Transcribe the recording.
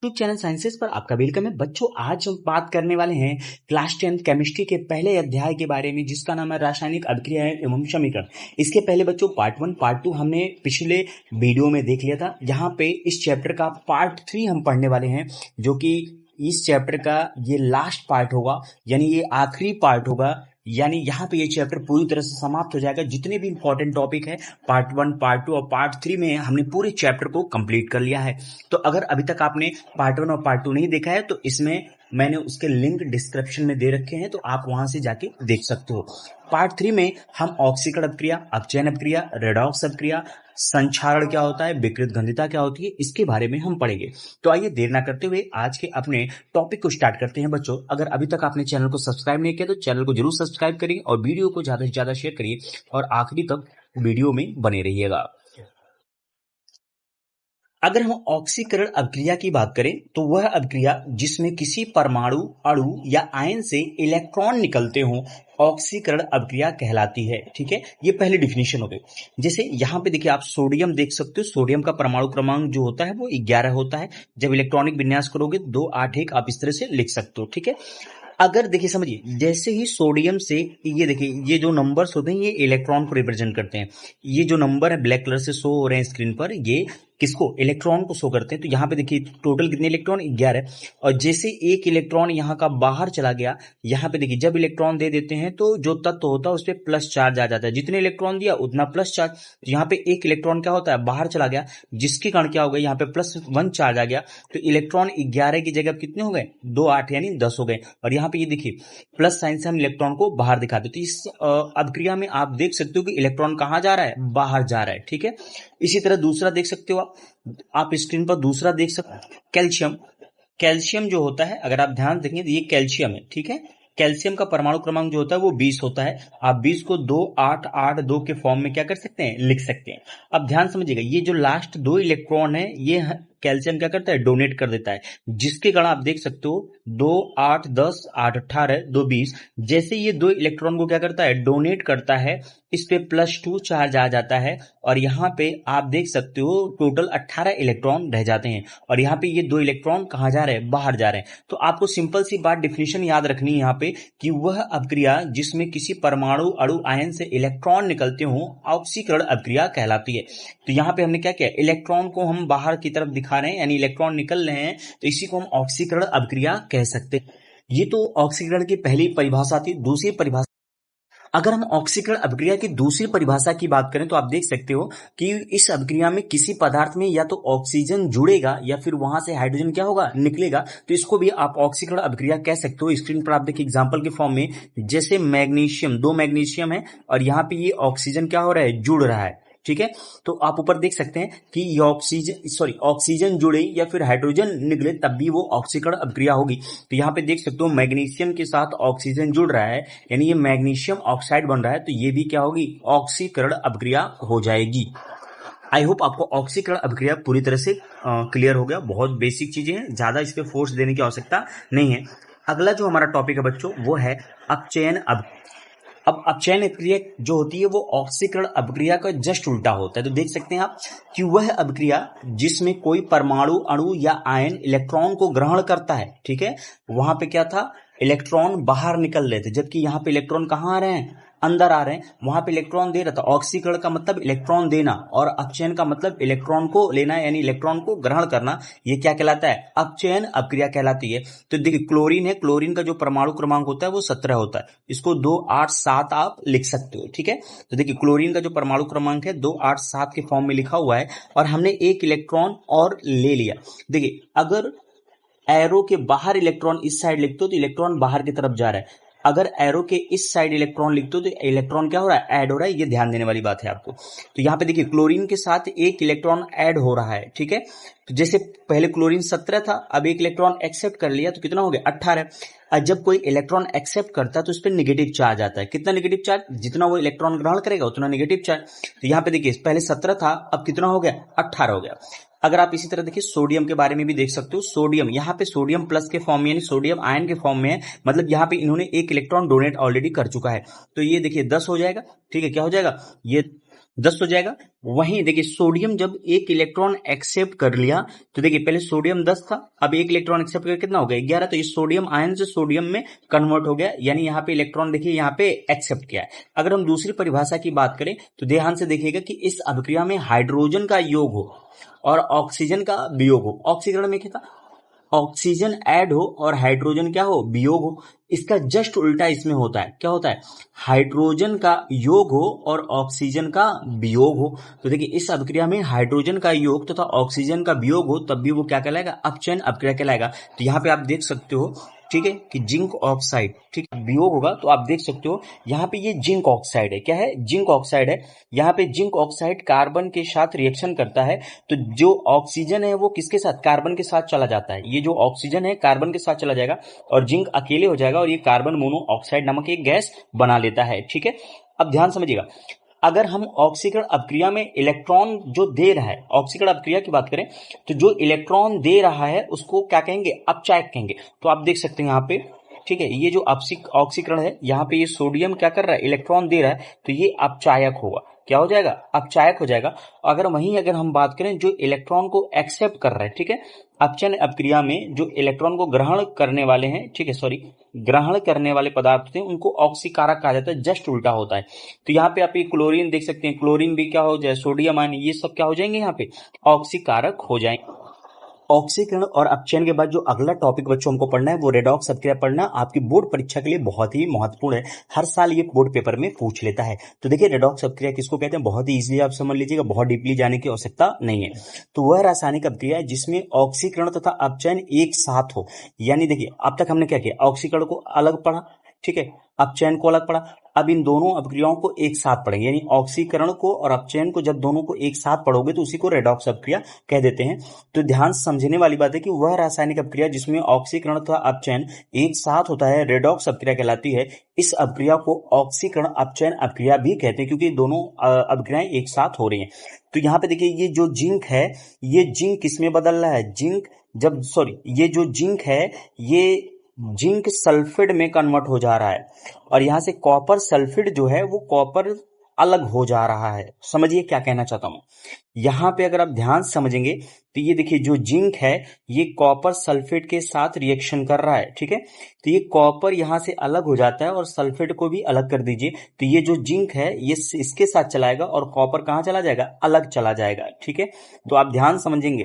YouTube channel sciences पर आपका welcome है। बच्चों, आज हम बात करने वाले हैं क्लास 10 केमिस्ट्री के पहले अध्याय के बारे में, जिसका नाम है रासायनिक अभिक्रियाएं एवं समीकरण। इसके पहले बच्चों पार्ट 1 पार्ट 2 हमने पिछले वीडियो में देख लिया था। यहाँ पे इस चैप्टर का पार्ट 3 हम पढ़ने वाले हैं, जो कि इस चैप्टर का ये लास्ट पार्ट होगा, यानी ये आखिरी पार्ट होगा। यानी यहाँ पे ये चैप्टर पूरी तरह से समाप्त हो जाएगा। जितने भी इंपॉर्टेंट टॉपिक है पार्ट 1 पार्ट 2 और पार्ट 3 में हमने पूरे चैप्टर को कंप्लीट कर लिया है। तो अगर अभी तक आपने पार्ट 1 और पार्ट 2 नहीं देखा है तो इसमें मैंने उसके लिंक डिस्क्रिप्शन में दे रखे हैं, तो आप वहां से जाके देख सकते हो। पार्ट 3 में हम ऑक्सीकरण अपक्रिया, अपचयन अपक्रिया, रेडॉक्स अपक्रिया, संक्षारण क्या होता है, विकृत गंधिता क्या होती है, इसके बारे में हम पढ़ेंगे। तो आइए देर ना करते हुए आज के अपने टॉपिक को स्टार्ट करते हैं। बच्चों, अगर अभी तक आपने चैनल को सब्सक्राइब नहीं किया तो चैनल को जरूर सब्सक्राइब करिए और वीडियो को ज्यादा से ज्यादा शेयर करिए और आखिरी तक वीडियो में बने रहिएगा। अगर हम ऑक्सीकरण अभिक्रिया की बात करें तो वह अभिक्रिया जिसमें किसी परमाणु, अणु या आयन से इलेक्ट्रॉन निकलते हों, ऑक्सीकरण अभिक्रिया कहलाती है। ठीक है, ये पहली डिफिनेशन हो गई। जैसे यहाँ पे देखिए, आप सोडियम देख सकते हो। सोडियम का परमाणु क्रमांक जो होता है वो 11 होता है। जब इलेक्ट्रॉनिक विन्यास करोगे 2 8 1 आप इस तरह से लिख सकते हो। ठीक है, अगर देखिए समझिए, जैसे ही सोडियम से ये देखिए, ये जो नंबर्स होते हैं ये इलेक्ट्रॉन को रिप्रेजेंट करते हैं। ये जो नंबर है ब्लैक कलर से शो हो रहे हैं स्क्रीन पर, ये किसको, इलेक्ट्रॉन को शो करते हैं। तो यहाँ पे देखिए टोटल कितने इलेक्ट्रॉन, 11। और जैसे एक इलेक्ट्रॉन यहाँ का बाहर चला गया, यहाँ पे देखिए जब इलेक्ट्रॉन दे देते हैं तो जो तत्व होता है उस पर प्लस चार्ज आ जाता है। जितने इलेक्ट्रॉन दिया उतना प्लस चार्ज। तो यहाँ पे एक इलेक्ट्रॉन क्या होता है, बाहर चला गया, जिसके कारण क्या हो गया, यहाँ पे +1 चार्ज आ गया। तो इलेक्ट्रॉन 11 की जगह कितने हो गए, 2 8 यानी 10 हो गए। और यहाँ पे ये देखिए प्लस साइन से हम इलेक्ट्रॉन को बाहर दिखाते। तो इस अभिक्रिया में आप देख सकते हो कि इलेक्ट्रॉन कहाँ जा रहा है, बाहर जा रहा है। ठीक है, इसी तरह दूसरा देख सकते हो आप स्क्रीन पर दूसरा देख सकते हो, कैल्शियम। कैल्शियम जो होता है, अगर आप ध्यान देखेंगे तो ये कैल्शियम है। ठीक है, कैल्शियम का परमाणु क्रमांक जो होता है वो 20 होता है। आप 20 को 2 8 8 2 के फॉर्म में क्या कर सकते हैं, लिख सकते हैं। अब ध्यान समझिएगा, ये जो लास्ट 2 इलेक्ट्रॉन है ये कैल्शियम क्या करता है, डोनेट कर देता है, जिसके कारण आप देख सकते हो 2 8 10 8 18 2 20। जैसे ये 2 इलेक्ट्रॉन को क्या करता है, डोनेट करता है, इस पे +2 चार्ज आ जाता है और यहाँ पे आप देख सकते हो टोटल 18 इलेक्ट्रॉन रह जाते हैं। और यहाँ पे ये 2 इलेक्ट्रॉन कहाँ जा रहे हैं, बाहर जा रहे हैं। तो आपको सिंपल सी बात, डिफिनेशन याद रखनी है यहाँ पे कि वह अभिक्रिया जिसमें किसी परमाणु, अणु, आयन से इलेक्ट्रॉन निकलते हों, ऑक्सीकरण अभिक्रिया कहलाती है। तो यहाँ पे हमने क्या किया, इलेक्ट्रॉन को हम बाहर की तरफ दिखा रहे हैं, यानी इलेक्ट्रॉन निकल रहे हैं, तो इसी को हम ऑक्सीकरण अभिक्रिया कह सकते हैं। ये तो ऑक्सीकरण की पहली परिभाषा थी। दूसरी परिभाषा, अगर हम ऑक्सीकरण अभिक्रिया की दूसरी परिभाषा की बात करें तो आप देख सकते हो कि इस अभिक्रिया में किसी पदार्थ में या तो ऑक्सीजन जुड़ेगा या फिर वहां से हाइड्रोजन क्या होगा, निकलेगा। तो इसको भी आप ऑक्सीकरण अभिक्रिया कह सकते हो। स्क्रीन पर आप देखिए एग्जांपल के फॉर्म में, जैसे मैग्नीशियम, 2 मैग्नीशियम है और यहाँ पे ये ऑक्सीजन क्या हो रहा है, जुड़ रहा है। ठीक है, तो आप ऊपर देख सकते हैं कि ये ऑक्सीजन जुड़े या फिर हाइड्रोजन निकले तब भी वो ऑक्सीकरण अभिक्रिया होगी। तो यहाँ पे देख सकते हो मैग्नीशियम के साथ ऑक्सीजन जुड़ रहा है, यानी ये मैग्नीशियम ऑक्साइड बन रहा है, तो ये भी क्या होगी, ऑक्सीकरण अभिक्रिया हो जाएगी। आई होप आपको ऑक्सीकरण अभिक्रिया पूरी तरह से क्लियर हो गया। बहुत बेसिक चीजें हैं, ज्यादा इस पे फोर्स देने की आवश्यकता नहीं है। अगला जो हमारा टॉपिक है बच्चों वो है अपचयन अभिक्रिया। अब अपचयन अभिक्रिया जो होती है वो ऑक्सीकरण अभिक्रिया का जस्ट उल्टा होता है। तो देख सकते हैं आप कि वह अभिक्रिया जिसमें कोई परमाणु, अणु या आयन इलेक्ट्रॉन को ग्रहण करता है। ठीक है, वहां पे क्या था, इलेक्ट्रॉन बाहर निकल रहे थे, जबकि यहाँ पे इलेक्ट्रॉन कहाँ आ रहे हैं, अंदर आ रहे हैं। वहां पे इलेक्ट्रॉन दे रहा था। ऑक्सीकरण का मतलब इलेक्ट्रॉन देना और अपचयन का मतलब इलेक्ट्रॉन को लेना, यानी इलेक्ट्रॉन को ग्रहण करना। ये क्या कहलाता है, अपचयन अभिक्रिया कहलाती है। तो देखिए क्लोरीन है, क्लोरीन का जो परमाणु क्रमांक होता है वो 17 होता है। इसको 2 8 7 आप लिख सकते हो। ठीक है, तो देखिए क्लोरीन का जो परमाणु क्रमांक है 2 8 7 के फॉर्म में लिखा हुआ है और हमने एक इलेक्ट्रॉन और ले लिया। देखिए अगर एरो के बाहर इलेक्ट्रॉन इस साइड लिखते हो तो इलेक्ट्रॉन बाहर की तरफ जा रहा है। अगर एरो के इस साइड इलेक्ट्रॉन लिखते हो तो इलेक्ट्रॉन क्या हो रहा है, ऐड हो रहा है। ये ध्यान देने वाली बात है आपको। तो यहाँ पे देखिए क्लोरीन के साथ एक इलेक्ट्रॉन ऐड हो रहा है। ठीक है, तो जैसे पहले क्लोरीन 17 था, अब एक इलेक्ट्रॉन एक्सेप्ट कर लिया तो कितना हो गया, 18। और जब कोई इलेक्ट्रॉन एक्सेप्ट करता है तो उस पर नेगेटिव चार्ज आता है। कितना नेगेटिव चार्ज, जितना वो इलेक्ट्रॉन ग्रहण करेगा उतना नेगेटिव चार्ज। तो यहाँ पे देखिए पहले 17 था, अब कितना हो गया, 18 हो गया। अगर आप इसी तरह देखिए सोडियम के बारे में भी देख सकते हो। सोडियम यहाँ पे सोडियम प्लस के फॉर्म में, यानी सोडियम आयन के फॉर्म में है, मतलब यहाँ पे इन्होंने एक इलेक्ट्रॉन डोनेट ऑलरेडी कर चुका है। तो ये देखिए 10 हो जाएगा। ठीक है, क्या हो जाएगा, ये 10 हो जाएगा। वहीं देखिए सोडियम जब एक इलेक्ट्रॉन एक्सेप्ट कर लिया तो देखिए पहले सोडियम 10 था, अब एक इलेक्ट्रॉन एक्सेप्ट करके कितना हो गया 11, तो इस सोडियम आयन से सोडियम में कन्वर्ट हो गया, यानी यहाँ पे इलेक्ट्रॉन देखिए यहाँ पे एक्सेप्ट किया है। अगर हम दूसरी परिभाषा की बात करें तो ध्यान से देखिएगा कि इस अभिक्रिया में हाइड्रोजन का योग हो और ऑक्सीजन का वियोग हो। ऑक्सीकरण में क्या था, ऑक्सीजन ऐड हो और हाइड्रोजन क्या हो, वियोग हो। इसका जस्ट उल्टा इसमें होता है, क्या होता है, हाइड्रोजन का योग हो और ऑक्सीजन का वियोग हो। तो देखिए इस अभिक्रिया में हाइड्रोजन का योग तथा ऑक्सीजन का वियोग हो तब भी वो क्या कहलाएगा, अपचयन अभिक्रिया कहलाएगा। तो यहाँ पे आप देख सकते हो ठीक है कि जिंक ऑक्साइड, ठीक वियोग होगा तो आप देख सकते हो यहाँ पे ये जिंक ऑक्साइड है, क्या है, जिंक ऑक्साइड है। यहाँ पे जिंक ऑक्साइड कार्बन के साथ रिएक्शन करता है तो जो ऑक्सीजन है वो किसके साथ, कार्बन के साथ चला जाता है। ये जो ऑक्सीजन है कार्बन के साथ चला जाएगा और जिंक अकेले हो जाएगा और ये कार्बन मोनो ऑक्साइड नामक एक गैस बना लेता है, ठीक है। अब ध्यान समझिएगा, अगर हम ऑक्सीकरण अभिक्रिया में इलेक्ट्रॉन जो दे रहा है, ऑक्सीकरण अभिक्रिया की बात करें तो जो इलेक्ट्रॉन दे रहा है उसको क्या कहेंगे, अपचायक कहेंगे। तो आप देख सकते हैं यहाँ पे, ठीक है, ये जो ऑक्सीकरण है यहाँ पे ये सोडियम क्या कर रहा है, इलेक्ट्रॉन दे रहा है तो ये अपचायक होगा, क्या हो जाएगा, अपचायक हो जाएगा। अगर वहीं अगर हम बात करें जो इलेक्ट्रॉन को एक्सेप्ट कर रहा है, ठीक है, अपचयन अभिक्रिया में जो इलेक्ट्रॉन को ग्रहण करने वाले हैं, ठीक है, सॉरी, ग्रहण करने वाले पदार्थ होते हैं उनको ऑक्सीकारक कहा जाता है, जस्ट उल्टा होता है। तो यहाँ पे आप ये क्लोरीन देख सकते हैं, क्लोरीन भी क्या हो जाए, सोडियम आयन, ये सब क्या हो जाएंगे, यहाँ पे ऑक्सीकारक हो जाएंगे। ऑक्सीकरण और अपचयन के बाद जो अगला टॉपिक बच्चों हमको पढ़ना है वो रेडॉक्स अभिक्रिया पढ़ना, आपकी बोर्ड परीक्षा के लिए बहुत ही महत्वपूर्ण है, हर साल ये बोर्ड पेपर में पूछ लेता है। तो देखिए रेडॉक्स अभिक्रिया किसको कहते हैं, बहुत ही इजीली आप समझ लीजिएगा, बहुत डीपली जाने की आवश्यकता नहीं है। तो वह रासायनिक अभिक्रिया है जिसमें ऑक्सीकरण तथा अपचयन एक साथ हो। यानी देखिए अब तक हमने क्या किया, ऑक्सीकरण को अलग पढ़ा, ठीक है, अपचयन को अलग पढ़ा, अब इन दोनों अभिक्रियाओं को एक साथ पढ़ेंगे, यानी ऑक्सीकरण को और अपचयन को जब दोनों को एक साथ पढ़ोगे तो उसी को रेडॉक्स अभिक्रिया कह देते हैं। तो ध्यान समझने वाली बात है कि वह रासायनिक अभिक्रिया जिसमें ऑक्सीकरण तथा अपचयन एक साथ होता है रेडॉक्स अभिक्रिया कहलाती है। इस अभिक्रिया को ऑक्सीकरण अपचयन अभिक्रिया भी कहते हैं क्योंकि दोनों अभिक्रियाएं एक साथ हो रही हैं। तो यहाँ पे देखिए ये जो जिंक है, ये जिंक किसमें बदल रहा है, जिंक जब सॉरी ये जो जिंक है ये जिंक सल्फेट में कन्वर्ट हो जा रहा है और यहां से कॉपर सल्फेट जो है वो कॉपर अलग हो जा रहा है। समझिए क्या कहना चाहता हूं, यहां पे अगर आप ध्यान समझेंगे तो ये देखिए जो जिंक है ये कॉपर सल्फेट के साथ रिएक्शन कर रहा है, ठीक है, तो ये कॉपर यहां से अलग हो जाता है और सल्फेट को भी अलग कर दीजिए तो ये जो जिंक है ये इसके साथ चलाएगा और कॉपर कहां चला जाएगा, अलग चला जाएगा, ठीक है। तो आप ध्यान समझेंगे